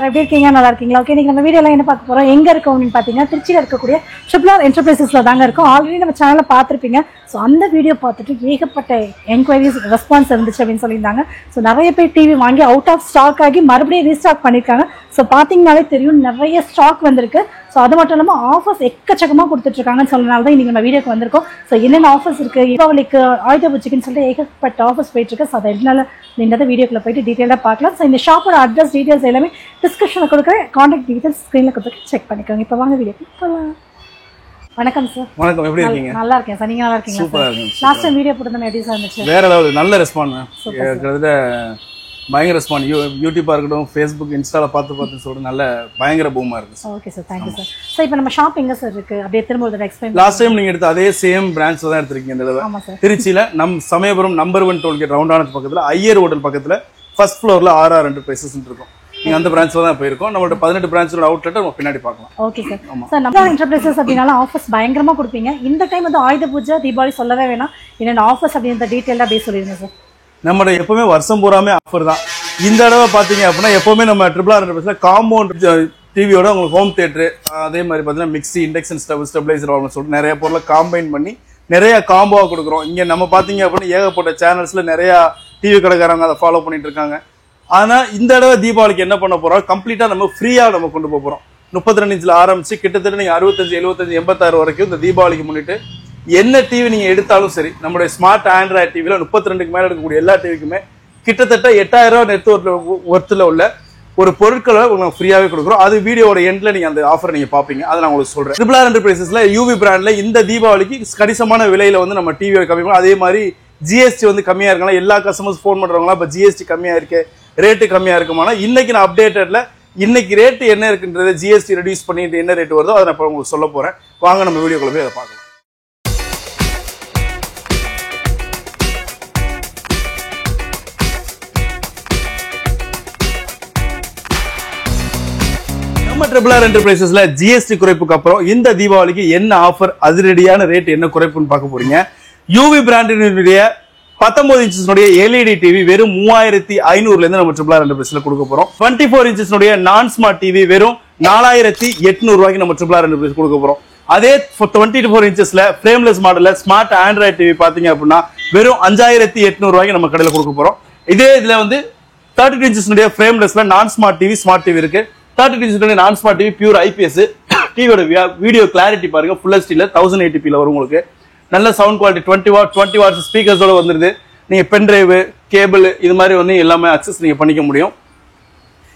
எப்படி இருக்கீங்க? நல்லா இருக்கீங்களா? ஓகே, இன்னைக்கு நம்ம வீடியோல என்ன பார்க்க போறோம், எங்க இருக்கோம் அப்படின்னு பாத்தீங்கன்னா திருச்சியில இருக்கக்கூடிய ட்ரிபிள் என்டர்பிரைசஸ்ல தாங்க இருக்கும். ஆல்ரெடி நம்ம சேனல்ல பார்த்துருப்பீங்க. ஸோ அந்த வீடியோ பார்த்துட்டு ஏகப்பட்ட என்கொயரிஸ் ரெஸ்பான்ஸ் இருந்துச்சு அப்படின்னு சொல்லியிருந்தாங்க. ஸோ நிறைய பேர் டிவி வாங்கி அவுட் ஆஃப் ஸ்டாக் ஆகி மறுபடியும் ரீஸ்டாக் பண்ணியிருக்காங்க. ஸோ பார்த்தீங்கன்னாலே தெரியும் நிறைய ஸ்டாக் வந்திருக்கு. ஸோ அது மட்டும் இல்லாமல் ஆஃபர்ஸ் எக்கச்சக்கமாக கொடுத்துட்ருக்காங்கன்னு சொன்னனால தான் இன்னைக்கு நம்ம வீடியோக்கு வந்திருக்கோம். ஸோ என்னென்ன ஆஃபர்ஸ் இருக்குது, தீபாவளிக்கு ஆயுத பூஜைக்குன்னு சொல்லிட்டு ஏகப்பட்ட ஆஃபர்ஸ் போயிட்டுருக்கு. ஸோ அது எதனால இந்த வீடியோக்குள்ள போயிட்டு டீட்டெயிலாக பார்க்கலாம். ஸோ இந்த ஷாப்போட அட்ரஸ் டீட்டெயில்ஸ் எல்லாமே டிஸ்கிரிப்ஷனில் கொடுக்குறேன். கான்டாக்ட் டீட்டெயில்ஸ் ஸ்க்ரீனில் கொடுத்துட்டு செக் பண்ணிக்கோங்க. இப்போ வாங்க வீடியோக்கு போகலாம். வணக்கம் சார். வணக்கம், எப்படி இருக்கீங்க? நல்லா இருக்கேன் சார், நீங்க நல்லா இருக்கீங்களா? சூப்பரா இருக்கேன். லாஸ்ட் டைம் வீடியோ போட்டுருந்தேன், எப்படி சார் இருந்துச்சு? வேற ஏதாவது நல்ல ரெஸ்பான்ஸ் கிட்டத்தட்ட பயங்கர ரெஸ்பான்ஸ். யூடியூபா இருக்கட்டும், ஃபேஸ்புக், இன்ஸ்டால பார்த்து சொல்லிட்டு நல்ல பயங்கர பூமா இருக்கு. Okay sir, thank you sir. Sir இப்போ நம்ம ஷாப் எங்க சார் இருக்கு, அப்படியே திரும்ப ஒரு எக்ஸ்பிளைன். லாஸ்ட் டைம் நீங்க எடுத்த அதே சேம் பிரான்ச் தான் எடுத்திருக்கீங்க இந்த தடவை. ஆமா சார். திருச்சியில நம் சமயபுரம் நம்பர் 1 டோல்கேட் ரவுண்டானது பக்கத்துல ஐயர் ஹோட்டல் பக்கத்துல ஃபர்ஸ்ட் ஃப்ளோர்ல RR என்டர்பிரைசஸ் இருக்கும். நீங்க அந்த பிரான்ச்ல தான் போயிருக்கோம். நம்மளோட 18 பிரான்ச்சோட அவுட்லெட் நம்ம பின்னாடி பார்க்கலாம். Okay sir. சார் நம்ம என்டர்பிரைசஸ் அப்படினால ஆஃபர்ஸ் பயங்கரமா கொடுப்பீங்க. இந்த டைம் வந்து ஆயுத பூஜை தீபாவளி சொல்லவே வேணாம், என்னென்ன ஆஃபர்ஸ் அப்படின்ற டீட்டெயிலாக அப்படியே சொல்லிடுங்க சார். நம்மளோட எப்பவுமே வருஷம் பூராமே ஆஃபர் தான். இந்த தடவை பாத்தீங்க அப்படின்னா எப்பவுமே நம்ம ட்ரிபிள் ஆர் என்டர்பிரைஸ்ல காம்பவுண்ட் டிவியோட உங்களுக்கு ஹோம் தியேட்டர், அதே மாதிரி பாத்தீங்கன்னா மிக்சி, இண்டக்ஷன் ஸ்டவ், ஸ்டெபிளைசர் சொல்லிட்டு நிறைய பொருளை காம்பைன் பண்ணி நிறைய காம்போவா கொடுக்குறோம். இங்க நம்ம பாத்தீங்க அப்படின்னா ஏகப்பட்ட சேனல்ஸ்ல நிறைய டிவி கடைக்காரங்க அதை ஃபாலோ பண்ணிட்டு இருக்காங்க. ஆனா இந்த தடவை தீபாவளிக்கு என்ன பண்ண போறோம், கம்ப்ளீட்டா நம்ம ஃப்ரீயா நம்ம கொண்டு போறோம். 32 இன்ச்ல ஆரம்பிச்சு கிட்டத்தட்ட நீங்க 65, 75, 86 வரைக்கும் இந்த தீபாவளிக்கு முன்னிட்டு என்ன டிவி நீங்க எடுத்தாலும் சரி, நம்மளுடைய ஸ்மார்ட் ஆண்ட்ராய்ட் டிவில 32க்கு மேல இருக்கக்கூடிய எல்லா டிவிக்குமே கிட்டத்தட்ட 8000 ரூபாய் நெட் ஒர்த்துல உள்ள ஒரு பொருட்களை உங்களுக்கு ஃப்ரீயாவே கொடுக்குறோம். அது வீடியோட எண்ட்ல நீங்க அந்த ஆஃபர் நீங்க பாப்பீங்க. அதை நான் உங்களுக்கு சொல்றேன். ட்ரிபிள் ஆர் என்டர்பிரைசஸ்ல யூவி பிராண்ட்ல இந்த தீபாவளிக்கு கணிசமான விலையில வந்து நம்ம டிவியை கம்மி பண்ணலாம். அதே மாதிரி ஜிஎஸ்டி வந்து கம்மியா இருக்கலாம். எல்லா கஸ்டமர்ஸ் போன் பண்றவங்களா இப்ப ஜிஎஸ்டி கம்மியா இருக்கு, ரேட்டு கம்மியா இருக்குமானா இன்னைக்கு நான் அப்டேட்டட்ல இன்னைக்கு ரேட்டு என்ன இருக்குன்றது ஜிஎஸ்டி ரெடியூஸ் பண்ணிட்டு என்ன ரேட் வருதோ அதை நான் உங்களுக்கு சொல்ல போறேன். வாங்க நம்ம வீடியோக்குள்ள போய் அதை பார்க்கலாம். நம்ம ட்ரிபிள் ஆர் என்டர்பிரைசஸ்ல ஜிஎஸ்டி குறைப்புக்கு அப்புறம் இந்த தீபாவளிக்கு என்ன ஆஃபர், அதிரடியான ரேட் என்ன குறைப்புன்னு பார்க்க போறீங்க. யூவி பிராண்டினுடைய 19 இன்ச்சஸ்னுடைய எல்இடி டிவி வெறும் 3500 இருந்து நம்ம ட்ரிபிள் ஆர் என்டர்பிரைஸ்ல கொடுக்க போறோம். 24 இன்ச்சஸ்னுடைய நான் ஸ்மார்ட் டிவி வெறும் 4800 ரூபாய்க்கு நம்ம ட்ரிபிள் ஆர் என்டர்பிரைஸ் கொடுக்க போறோம். அதே 24 இன்ச்சஸ்ல ஃப்ரேம்லெஸ் மாடல்ல ஸ்மார்ட் ஆண்ட்ராய்ட் டிவி பாத்தீங்க அப்படின்னா வெறும் 5800 ரூபாய்க்கு நம்ம கடையில கொடுக்க போறோம். இதே இதுல வந்து 32 இன்ச்சஸ்னுடைய ஃப்ரேம்லெஸ்ல நான் ஸ்மார்ட் டிவி, ஸ்மார்ட் டிவி இருக்கு. 32 இன்ச்சஸ்னுடைய நான் ஸ்மார்ட் டிவி பியூர் ஐபிஎஸ் டிவியோட வீடியோ கிளாரிட்டி பாருங்க, ஃபுல் ஹெச்டில 1080p வரும். உங்களுக்கு நல்ல சவுண்ட் குவாலிட்டி, 20 வாட்ஸ் ஸ்பீக்கர்ஸோட வந்துருது. நீங்க பென் டிரைவ், கேபிள் இது மாதிரி வந்து எல்லாமே அக்சஸ் நீங்க பண்ணிக்க முடியும்.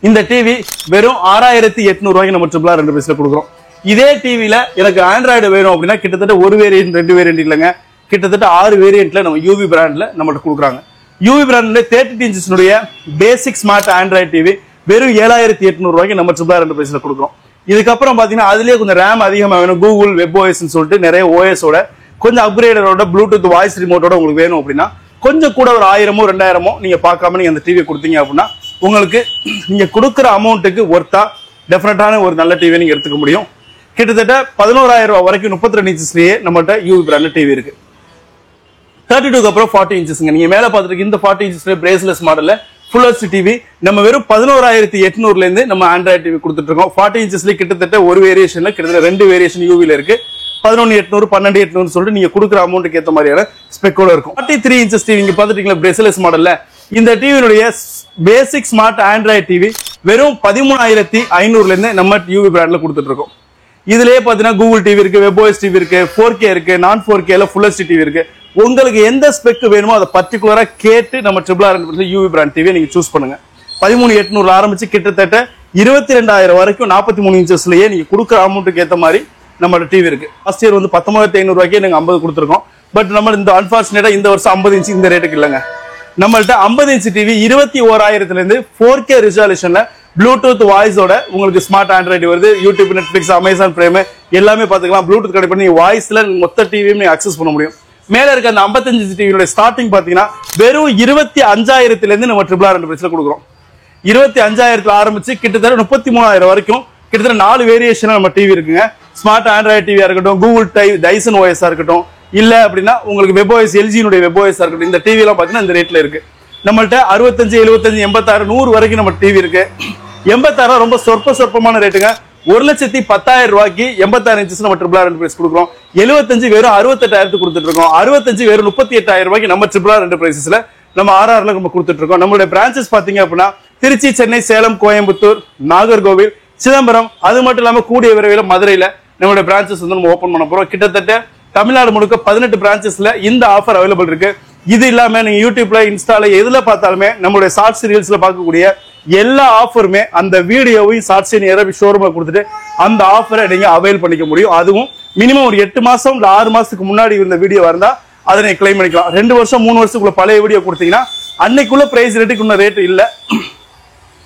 இந்த டிவி வெறும் 6800 ரூபாய்க்கு நம்ம ட்ரிபிள் ஆர் என்டர்பிரைஸ்ல கொடுக்குறோம். இதே டிவில எனக்கு ஆண்ட்ராய்டு வேணும் அப்படின்னா கிட்டத்தட்ட ஒரு வேரியன்ட் 2 வேரியன்ட் இல்லைங்க, கிட்டத்தட்ட 6 வேரியன்ட்ல நம்ம யூவி பிராண்ட்ல நம்மகிட்ட கொடுக்குறாங்க. யூவி பிராண்ட்ல 32 இன்ச்சஸ்னுடைய பேசிக் ஸ்மார்ட் ஆண்ட்ராய்டு டிவி வெறும் 7800 ரூபாய்க்கு நம்ம ட்ரிபிள் ஆர் என்டர்பிரைஸ்ல கொடுக்குறோம். இதுக்கப்புறம் பாத்தீங்கன்னா அதுலயே கொஞ்சம் ரேம் அதிகமா வேணும், கூகுள் வெப் ஓஎஸ் சொல்லிட்டு நிறைய ஓஎஸோட கொஞ்சம் அப்கிரேடரோட ப்ளூடூத் வாய்ஸ் ரிமோட்டோட உங்களுக்கு வேணும் அப்படின்னா கொஞ்சம் கூட ஒரு 1000மோ 2000மோ நீங்க பார்க்காம நீங்க அந்த டிவியை கொடுத்தீங்க அப்படின்னா உங்களுக்கு நீங்க கொடுக்குற அமௌண்ட்டுக்கு ஒர்த்தா டெஃபினட்டான ஒரு நல்ல டிவியை நீங்க எடுத்துக்க முடியும். கிட்டத்தட்ட 11000 ரூபாய் வரைக்கும் 32 இன்ச்சஸ்லயே நம்மகிட்ட யூவி பிராண்ட் டிவி இருக்கு. 32க்கு அப்புறம் 40 இன்ச்சஸ்ங்க. நீங்க மேல பார்த்துட்டு இந்த 40 இன்ச்சஸ்ல பிரேஸ்லெஸ் மாடல்ல ஃபுல் ஹெச்டி டிவி நம்ம வெறும் 11800 இருந்து நம்ம ஆண்ட்ராய்ட் டிவி கொடுத்துட்டு இருக்கோம். 40 இன்ச்சஸ்ல கிட்டத்தட்ட ஒரு வேரியேஷன்ல கிட்டத்தட்ட 2 வேரியேஷன் யூவில இருக்கு. 11800, 12800 சொல்லிட்டு நீங்க கொடுக்குற அமௌண்ட்டுக்கு ஏற்ற மாதிரியான ஸ்பெக்கோட இருக்கும். 43 இன்ச்சஸ் டிவி இங்க பாத்துட்டீங்களா பிரேஸ்லெஸ் மாடல்ல. இந்த டிவியினுடைய பேசிக் ஸ்மார்ட் ஆண்ட்ராய்ட் டிவி வெறும் 13500 இருந்து நம்ம யூவி பிராண்ட்ல கொடுத்துட்டு இருக்கோம். இதுலயே பாத்தீங்கன்னா கூகுள் டிவி இருக்கு, வெப்ஓஎஸ் டிவி இருக்கு, 4K இருக்கு, நான் 4Kல ஃபுல் ஹெச்டி டிவி இருக்கு. உங்களுக்கு எந்த ஸ்பெக் வேணுமோ அதை பர்டிகுலரா கேட்டு நம்ம ட்ரிபிள் ஆர் யூவி பிராண்ட் டிவியை நீங்க சூஸ் பண்ணுங்க. 13800 ஆரம்பிச்சு கிட்டத்தட்ட 22000 வரைக்கும் 43 இன்ச்சஸ்லயே நீங்க கொடுக்குற அமௌண்ட்டுக்கு ஏற்ற மாதிரி நம்மளோட டிவி இருக்கு. லாஸ்ட் இயர் வந்து 19500 ரூபாய்க்கு நாங்க 50 கொடுத்துருக்கோம். பட் நம்ம இந்த அன்பார்ச்சுனேட்டா இந்த வருஷம் 50 இன்ச் இந்த ரேட்டுக்கு இல்லைங்க. நம்மள்ட்ட 50 இன்ச் டிவி 21000 இருந்து 4K ரிசால்யூஷன்ல ப்ளூடூத் வாய்ஸோட உங்களுக்கு ஸ்மார்ட் ஆண்ட்ராய்டு வருது. யூடியூப், நெட்ஃபிளிக்ஸ், அமேசான் பிரைம் எல்லாமே பாத்துக்கலாம். ப்ளூடூத் கனெக்ட் பண்ணி வாய்ஸ்ல மொத்த டிவியும் நீங்க அக்சஸ் பண்ண முடியும். மேல இருக்க அந்த 55 இன்ச் டிவியோட ஸ்டார்டிங் பாத்தீங்கன்னா வெறும் 25000 இருந்து நம்ம ட்ரிபிள் ஆர் என்டர்பிரைஸ்ல கொடுக்குறோம். 25000 ஆரம்பிச்சு கிட்டத்தட்ட 33000 வரைக்கும் கிட்டத்தட்ட 4 வேரியேஷன் நம்ம டிவி இருக்குங்க. ஸ்மார்ட் ஆண்ட்ராய்டு டிவியா இருக்கட்டும், கூகுள் டைசன் ஓஎஸ்ஆ இருக்கட்டும், இல்ல அப்படின்னா உங்களுக்கு வெப்ஓஎஸ் எல்ஜியினுடைய வெப்ஓஎஸ் இருக்கட்டும், இந்த டிவி எல்லாம் பாத்தீங்கன்னா இந்த ரேட்ல இருக்கு. நம்மள்ட்ட 65, 75, 86, 100 வரைக்கும் நம்ம டிவி இருக்கு. 86 ரொம்ப சொற்பமான ரேட்டுங்க. 1,10,000 ரூபாய்க்கு 86 இன்ச்சஸ் நம்ம ட்ரிபிள் ஆர் என்டர்பிரைஸ் கொடுக்குறோம். 75 வெறும் 68,000 கொடுத்துட்டு இருக்கோம். 65 வெறும் 38,000 ரூபாய்க்கு நம்ம ட்ரிபிள் ஆர் என்டர்பிரைசஸ்ல நம்ம ஆர்ஆர்ல நம்ம கொடுத்துட்டு இருக்கோம். நம்மளுடைய பிரான்சஸ் பாத்தீங்க அப்படின்னா திருச்சி, சென்னை, சேலம், கோயம்புத்தூர், நாகர்கோவில், சிதம்பரம், அது மட்டும் இல்லாம கூடிய விரைவில் மதுரையில நம்மளுடைய பிரான்சஸ் வந்து நம்ம ஓபன் பண்ண போறோம். கிட்டத்தட்ட தமிழ்நாடு முழுக்க 18 பிரான்சஸ்ல இந்த ஆஃபர் அவைலபிள் இருக்கு. இது இல்லாம நீங்க யூடியூப்ல, இன்ஸ்டால எதுல பார்த்தாலுமே நம்மளுடைய ஷார்ட்ஸ் ரீல்ஸ்ல பார்க்கக்கூடிய எல்லா ஆஃபருமே அந்த வீடியோவையும் ஷார்ட்ஸ் நேரா ஷோரூம்ல கொடுத்துட்டு அந்த ஆஃபரை நீங்க அவைல் பண்ணிக்க முடியும். அதுவும் மினிமம் ஒரு 8 மாசம் இல்ல 6 மாசத்துக்கு முன்னாடி இருந்த வீடியோ இருந்தா அதை நீங்க கிளைம் பண்ணிக்கலாம். 2 வருஷம் 3 வருஷத்துக்குள்ள பழைய வீடியோ கொடுத்தீங்கன்னா அன்னைக்குள்ள பிரைஸ் ரேட்டுக்கு இன்னும் ரேட் இல்ல,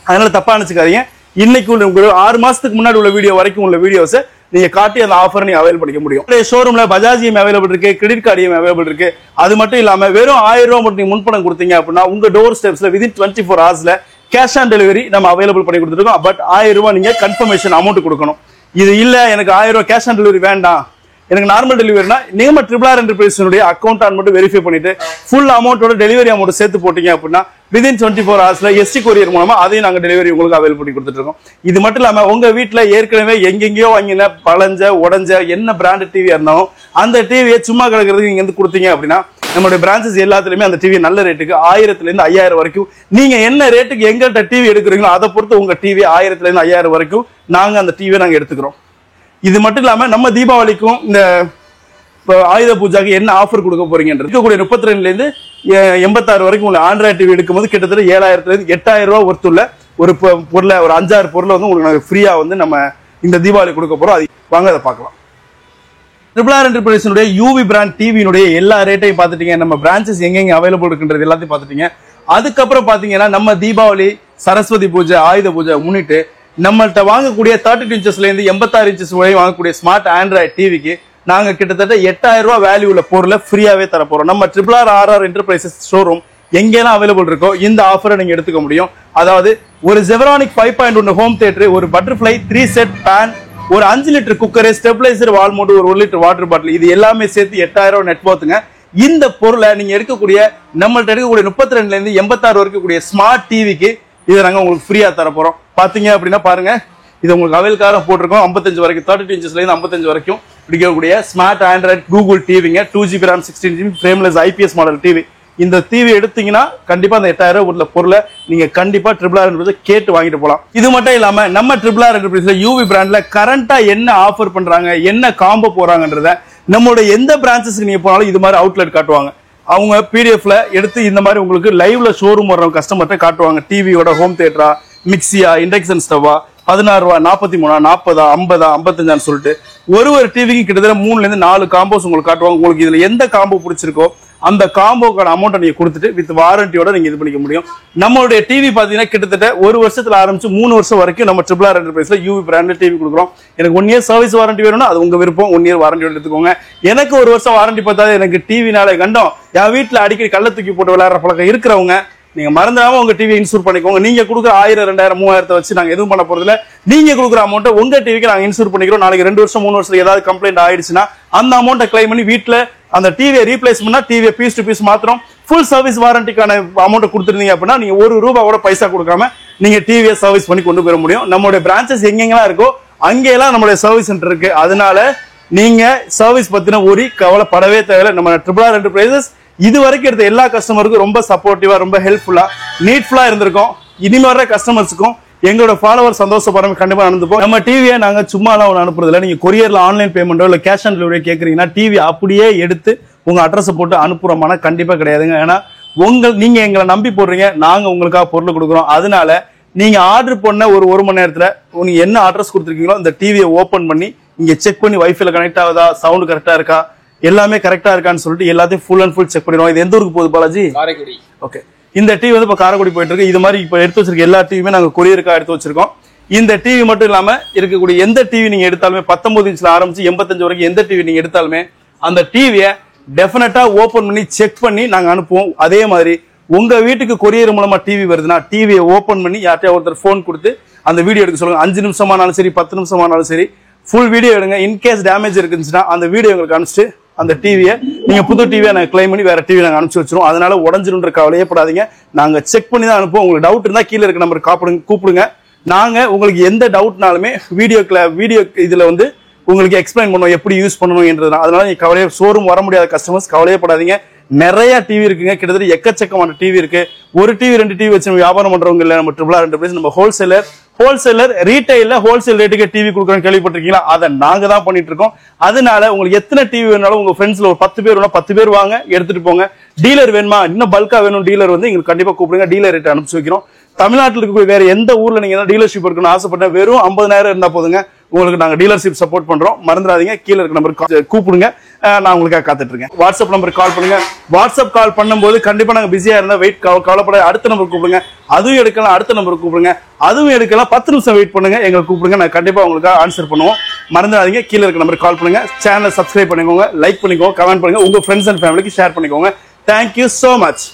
அதனால தப்பா நினைச்சுக்காதீங்க. இன்னைக்கு உள்ள 6 மாசத்துக்கு முன்னாடி உள்ள வீடியோ வரைக்கும் உள்ள வீடியோஸ் நீங்க காட்டி அந்த ஆஃபர் நீங்க அவைல் பண்ணிக்க முடியும். ஷோரூம்ல பஜாஜ் இஎம்ஐ அவைலபிள் இருக்கு, கிரெடிட் கார்டு இஎம்ஐ அவைலபிள் இருக்கு. அது மட்டும் இல்லாம வெறும் 1000 ரூபாய் மட்டும் முன்பணம் கொடுத்தீங்க அப்படின்னா உங்க டோர் ஸ்டெப்ஸ்ல விதின் 24 ஹவர்ஸ்ல கேஷ் ஆன் டெலிவரி நம்ம அவைலபிள் பண்ணி கொடுத்துருக்கோம். பட் 1000 ரூபாய் நீங்க கன்ஃபர்மேஷன் அமௌண்ட் கொடுக்கணும். இது இல்ல எனக்கு 1000 ரூபாய் கேஷ் ஆன் டெலிவரி வேண்டாம், எனக்கு நார்மல் டெலிவரினா நீங்க ட்ரிபிள் ஆர் என்டர்பிரைஸினுடைய அக்கௌண்ட் மட்டும் வெரிஃபை பண்ணிட்டு ஃபுல் அமௌண்டோட டெலிவரி அமௌண்ட் சேர்த்து போட்டீங்க அப்படின்னா விதின் 24 ஹவர்ஸ்ல எஸ்டி கொரியர் மூலமா அதையும் நாங்க டெலிவரி உங்களுக்கு அவைல் பண்ணி கொடுத்துட்டு இருக்கோம். இது மட்டும் இல்லாம உங்க வீட்டுல ஏற்கனவே எங்கெங்கயோ வாங்கின பழஞ்ச உடஞ்ச என்ன பிராண்டட் டிவியா இருந்தாலும் அந்த டிவியை சும்மா கிடக்கிறதுக்கு நீங்க வந்து கொடுத்தீங்க அப்படின்னா நம்மளுடைய பிரான்சஸ் எல்லாத்துலயுமே அந்த டிவி நல்ல ரேட்டுக்கு 1000 இருந்து 5000 வரைக்கும் நீங்க என்ன ரேட்டுக்கு எங்கள்கிட்ட டிவி எடுக்கிறீங்களோ அதை பொறுத்து உங்க டிவி 1000 இருந்து 5000 வரைக்கும் நாங்க அந்த டிவியை நாங்க எடுத்துக்கிறோம். இது மட்டும் இல்லாம நம்ம தீபாவளிக்கும் இந்த ஆயுத பூஜாக்கு என்ன ஆஃபர் கொடுக்க போறீங்கன்றது 32 இருந்து 86 வரைக்கும் உள்ள ஆண்ட்ராய்டு டிவி எடுக்கும்போது கிட்டத்தட்ட 7000 இருந்து 8000 ரூபாய் ஒருத்துள்ள ஒரு பொருளை ஒரு 5-6 பொருளை வந்து உங்களுக்கு ஃப்ரீயா வந்து நம்ம இந்த தீபாவளி கொடுக்க போறோம். அது வாங்க அதை பார்க்கலாம். ட்ரிபிள் ஆர் என்டர்பிரைஸினுடைய யூவி பிராண்ட் டிவியினுடைய எல்லா ரேட்டையும் பார்த்துட்டீங்க, நம்ம பிரான்சஸ் எங்கெங்க அவைலபிள் இருக்குன்றது எல்லாத்தையும் பார்த்துட்டீங்க. அதுக்கப்புறம் பாத்தீங்கன்னா நம்ம தீபாவளி, சரஸ்வதி பூஜை, ஆயுத பூஜை முன்னிட்டு நம்மள்ட்ட வாங்கக்கூடிய 32 இன்ச்சஸ்ல இருந்து 86 இன்ச்சஸ் வரை வாங்கக்கூடிய ஸ்மார்ட் ஆண்ட்ராய்டு டிவிக்கு நாங்க கிட்டத்தட்ட 8000 ரூபாய் வேல்யூ உள்ள பொருளை ஃப்ரீயாவே தர போறோம். நம்ம ட்ரிபிள் ஆர் என்டர்பிரைசஸ் ஷோரூம் எங்கெல்லாம் அவைலபிள் இருக்கோ இந்த ஆஃபரை நீங்க எடுத்துக்க முடியும். அதாவது ஒரு ஜெவரானிக் 5.1 ஹோம் தியேட்டர், ஒரு பட்டர்ஃபிளை 3 செட் பேன், ஒரு 5 லிட்டர் குக்கர், ஸ்டெபிளைசர் வால் மவுண்ட், ஒரு 1 லிட்டர் வாட்டர் பாட்டில், இது எல்லாமே சேர்த்து 8000 ரூபாய் நெட் ஒர்த்துங்க. இந்த பொருளை நீங்க எடுக்கக்கூடிய நம்மள்ட்ட எடுக்கக்கூடிய 32 இருந்து 86 வரைக்கும் ஸ்மார்ட் டிவிக்கு இதை நாங்க உங்களுக்கு ஃப்ரீயா தர போறோம். பாத்தீங்க அப்படின்னா பாருங்க, இது உங்களுக்கு அவைல்காரம் போட்டிருக்கோம். 55 வரைக்கும் 32 இன்ச்சஸ்ல இருந்து 55 வரைக்கும் பிடிக்கக்கூடிய ஸ்மார்ட் ஆண்ட்ராய்டு கூகுள் டிவிங்க. 2GB RAM 16GB frameless IPS model TV. இந்த டிவி எடுத்தீங்கன்னா கண்டிப்பா அந்த 8000 உள்ள பொருளை நீங்க கண்டிப்பா ட்ரிபிள் ஆர் கேட்டு வாங்கிட்டு போலாம். இது மட்டும் இல்லாம நம்ம ட்ரிபிள் ஆர் என்டர்பிரைஸ்ல யூவி பிராண்ட்ல கரண்டா என்ன ஆஃபர் பண்றாங்க, என்ன காம்போ போறாங்கன்றத நம்மளோட எந்த பிரான்சஸ்க்கு நீங்க போனாலும் இது மாதிரி அவுட்லெட் காட்டுவாங்க. அவங்க பிடிஎஃப்ல எடுத்து இந்த மாதிரி உங்களுக்கு லைவ்ல ஷோரூம் வர்ற கஸ்டமர்கிட்ட காட்டுவாங்க. டிவியோட ஹோம் தியேட்டரா, மிக்சியா, இண்டக்ஷன் ஸ்டவ்வா, 16 ரூபா, 43, 40, 50, 55 சொல்லிட்டு ஒரு டிவிக்கு கிட்டத்தட்ட 3 இருந்து 4 காம்போஸ் உங்களுக்கு காட்டுவாங்க. உங்களுக்கு இதுல எந்த காம்போ பிடிச்சிருக்கோ அந்த காம்போக்கான அமௌண்ட்டை நீங்க கொடுத்துட்டு வித் வாரண்டியோட நீங்க இது பண்ணிக்க முடியும். நம்மளுடைய டிவி பாத்தீங்கன்னா கிட்டத்தட்ட 1 வருஷத்துல ஆரம்பிச்சு 3 வருஷம் வரைக்கும் நம்ம ட்ரிபிள் ஆர் என்டர்பிரைஸ்ல யூவி பிராண்ட் டிவி கொடுக்குறோம். எனக்கு 1 இயர் சர்வீஸ் வாரண்டி வேணும்னா அது உங்க விருப்பம், 1 இயர் வாரண்டியோட எடுத்துக்கோங்க. எனக்கு 1 வருஷம் வாரண்டி பார்த்தாது எனக்கு டிவினால கண்டம், என் வீட்டுல அடிக்கடி கள்ள தூக்கி போட்டு விளையாடுற பழக்கம் இருக்கிறவங்க நீங்க மறந்துடாம உங்க டிவி இன்சூர் பண்ணிக்கோங்க. நீங்க கொடுக்குற 1000, 2000, 3000 வச்சு நாங்க எதுவும் பண்ண போறதுல நீங்க கொடுக்குற அமௌண்ட் உங்க டிவிக்கு நாங்க இன்சூர் பண்ணிக்கிறோம். நாளைக்கு 2 வருஷம் 3 வருஷம் ஏதாவது கம்ப்ளைண்ட் ஆயிடுச்சுன்னா அந்த அமௌண்ட்டை கிளைம் பண்ணி வீட்டுல அந்த டிவியை ரீப்ளேஸ் பண்ணா டிவியை பீஸ் டு பீஸ் மாத்திரம் ஃபுல் சர்வீஸ் வாரண்டிக்கான அமௌண்ட் கொடுத்துருந்தீங்க அப்படின்னா நீங்க 1 ரூபாய் கூட பைசா கொடுக்காம நீங்க டிவியை சர்வீஸ் பண்ணி கொண்டு போயிட முடியும். நம்மளுடைய பிரான்சஸ் எங்கெங்கெல்லாம் இருக்கோ அங்கெல்லாம் நம்மளுடைய சர்வீஸ் சென்டர் இருக்கு. அதனால நீங்க சர்வீஸ் பத்தின ஒரு கவலைப்படவே தேவையில்லை. நம்ம ட்ரிபிள் ஆர் என்டர்பிரைசஸ் இது வரைக்கும் எடுத்த எல்லா கஸ்டமருக்கும் ரொம்ப சப்போர்ட்டிவா, ரொம்ப ஹெல்ப்ஃபுல்லா, நீட்ஃபுல்லா இருந்திருக்கும். இனிமே வர கஸ்டமர்ஸுக்கும் எங்களோட ஃபாலோவர் சந்தோஷப்படுற கண்டிப்பா நடந்துப்போம். நம்ம டிவியை நாங்க சும்மா எல்லாம் அனுப்புறது இல்லை. நீங்க கொரியர்ல ஆன்லைன் பேமெண்டோ இல்ல கேஷ் ஆன் டெலிவரி கேக்குறீங்கன்னா டிவி அப்படியே எடுத்து உங்க அட்ரஸ் போட்டு அனுப்புறோம்னா கண்டிப்பா கிடையாதுங்க. ஏன்னா நீங்க எங்களை நம்பி போடுறீங்க, நாங்க உங்களுக்காக பொருள் கொடுக்குறோம். அதனால நீங்க ஆர்டர் பண்ண ஒரு மணி நேரத்துல நீங்க என்ன அட்ரஸ் கொடுத்துருக்கீங்களோ அந்த டிவியை ஓபன் பண்ணி இங்க செக் பண்ணி வைஃபைல கனெக்ட் ஆகுதா, சவுண்ட் கரெக்டா இருக்கா, எல்லாமே கரெக்டா இருக்கான்னு சொல்லிட்டு எல்லாத்தையும் ஃபுல் அண்ட் ஃபுல் செக் பண்ணிடுவோம். இது எந்த ஊருக்கு போகுது பாலாஜி? காரைக்குடி. ஓகே, இந்த டிவி வந்து இப்ப காரைக்குடி போயிட்டு இருக்கு. இது மாதிரி இப்ப எடுத்து வச்சிருக்க எல்லா டிவியுமே நாங்க கொரியருக்கா எடுத்து வச்சிருக்கோம். இந்த டிவி மட்டும் இல்லாம இருக்கக்கூடிய எந்த டிவி நீங்க எடுத்தாலுமே 19 இன்ச்ல ஆரம்பிச்சு 85 வரைக்கும் எந்த டிவி நீங்க எடுத்தாலுமே அந்த டிவியை டெஃபினட்டா ஓபன் பண்ணி செக் பண்ணி நாங்க அனுப்புவோம். அதே மாதிரி உங்க வீட்டுக்கு கொரியர் மூலமா டிவி வருதுன்னா டிவியை ஓபன் பண்ணி யார்கிட்டயா ஒருத்தர் போன் கொடுத்து அந்த வீடியோ எடுக்க சொல்லுங்க. 5 நிமிஷமானாலும் சரி, 10 நிமிஷமானாலும் சரி, ஃபுல் வீடியோ எடுங்க. இன்கேஸ் டேமேஜ் இருக்குச்சுன்னா அந்த வீடியோ எங்களுக்கு அனுப்பிச்சு அந்த டிவியை நீங்க புது டிவியை நாங்கள் கிளைம் பண்ணி வேற டிவி நாங்கள் அனுப்பிச்சு வச்சிருவோம். அதனால உடஞ்சிருன்ற கவலையே படாதீங்க, நாங்க செக் பண்ணி தான் அனுப்புவோம். உங்களுக்கு டவுட் இருந்தா கீழே இருக்க நம்பர் கூப்பிடுங்க. நாங்க உங்களுக்கு எந்த டவுட்னாலுமே வீடியோ இதுல வந்து உங்களுக்கு எக்ஸ்பிளைன் பண்ணுவோம் எப்படி யூஸ் பண்ணணும் என்றது. அதனால நீங்க கவலையே ஷோரூம் வர முடியாத கஸ்டமர்ஸ் கவலையே படாதீங்க. நிறைய டிவி இருக்குங்க, கிட்டத்தட்ட எக்கச்சக்கமான டிவி இருக்கு. ஒரு டிவி 2 டிவி வச்சு வியாபாரம் பண்றவங்க இல்ல. நம்ம ட்ரிபிள் ஆர் என்டர்பிரைஸ் நம்ம ஹோல்சேலர் ரீட்டைல்ல ஹோல்சேல் ரேட்டுக்கு டிவி கொடுக்குறோம் கேள்விப்பட்டிருக்கீங்களா? அதை நாங்க தான் பண்ணிட்டு இருக்கோம். அதனால உங்களுக்கு எத்தனை டிவி வேணாலும் உங்க ஃப்ரெண்ட்ஸ்ல ஒரு 10 பேர் வேணும், 10 பேர் வாங்க எடுத்துட்டு போங்க. டீலர் வேணுமா, இன்னும் பல்கா வேணும் டீலர் வந்து எங்களுக்கு கண்டிப்பா கூப்பிடுங்க, டீலர் ரேட் அனுப்பிச்சு வைக்கிறோம். தமிழ்நாட்டில் இருக்கக்கூடிய வேற எந்த ஊர்ல நீங்க டீலர்ஷிப் இருக்கணும்னு ஆசைப்பட்ட வெறும் 50,000 இருந்தா போதுங்க, உங்களுக்கு நாங்க டீலர்ஷிப் சப்போர்ட் பண்றோம். மறந்துடாதீங்க, கீழே இருக்க நம்பருக்கு கூப்பிடுங்க, நான் உங்களுக்காக காத்துட்டு இருக்கேன். வாட்ஸ்அப் நம்பருக்கு கால் பண்ணுங்க. வாட்ஸ்அப் கால் பண்ணும்போது கண்டிப்பா நாங்க பிஸியா இருந்தா வெயிட் கவலைப்பட அடுத்த நம்பர் கூப்பிடுங்க. அதுவும் எடுக்கலாம், அடுத்த நம்பருக்கு கூப்பிடுங்க. அதுவும் எடுக்கலாம், 10 நிமிஷம் வெயிட் பண்ணுங்க, எங்களுக்கு கூப்பிடுங்க, நான் கண்டிப்பா உங்களுக்கு ஆன்சர் பண்ணுவோம். மறந்துடாதீங்க, கீழே இருக்க நம்பருக்கு கால் பண்ணுங்க. சேனலை சப்ஸ்கிரைப் பண்ணிக்கோங்க, லைக் பண்ணிக்கோங்க, கமெண்ட் பண்ணுங்க, உங்க ஃப்ரெண்ட்ஸ் அண்ட் ஃபேமிலிக்கு ஷேர் பண்ணிக்கோங்க. Thank you so much.